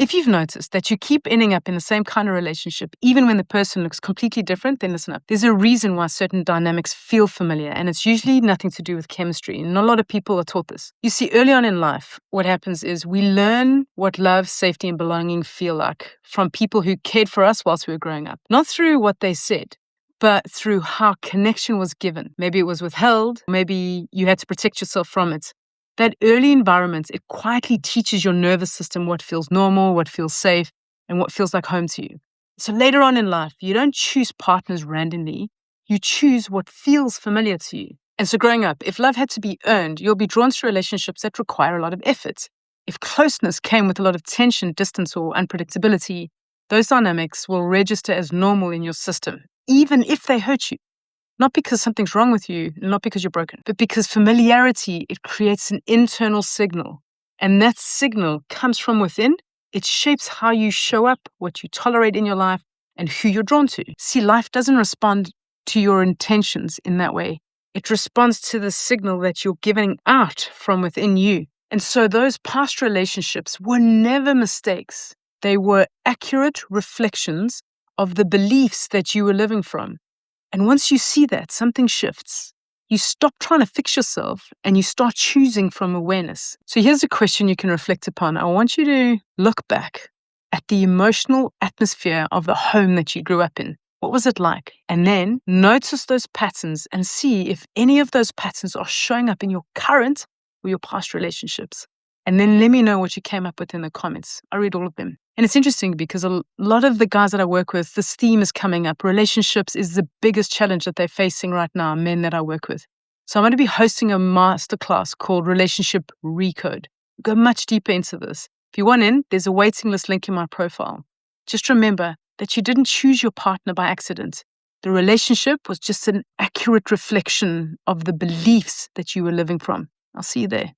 If you've noticed that you keep ending up in the same kind of relationship, even when the person looks completely different, then listen up. There's a reason why certain dynamics feel familiar, and it's usually nothing to do with chemistry. Not a lot of people are taught this. You see, early on in life, what happens is we learn what love, safety, and belonging feel like from people who cared for us whilst we were growing up. Not through what they said, but through how connection was given. Maybe it was withheld, maybe you had to protect yourself from it. That early environment, it quietly teaches your nervous system what feels normal, what feels safe, and what feels like home to you. So later on in life, you don't choose partners randomly. You choose what feels familiar to you. And so growing up, if love had to be earned, you'll be drawn to relationships that require a lot of effort. If closeness came with a lot of tension, distance, or unpredictability, those dynamics will register as normal in your system, even if they hurt you. Not because something's wrong with you, not because you're broken, but because familiarity, it creates an internal signal. And that signal comes from within. It shapes how you show up, what you tolerate in your life, and who you're drawn to. See, life doesn't respond to your intentions in that way. It responds to the signal that you're giving out from within you. And so those past relationships were never mistakes. They were accurate reflections of the beliefs that you were living from. And once you see that, something shifts. You stop trying to fix yourself and you start choosing from awareness. So here's a question you can reflect upon. I want you to look back at the emotional atmosphere of the home that you grew up in. What was it like? And then notice those patterns and see if any of those patterns are showing up in your current or your past relationships. And then let me know what you came up with in the comments. I read all of them. And it's interesting because a lot of the guys that I work with, this theme is coming up. Relationships is the biggest challenge that they're facing right now, men that I work with. So I'm going to be hosting a masterclass called Relationship Recode. Go much deeper into this. If you want in, there's a waiting list link in my profile. Just remember that you didn't choose your partner by accident. The relationship was just an accurate reflection of the beliefs that you were living from. I'll see you there.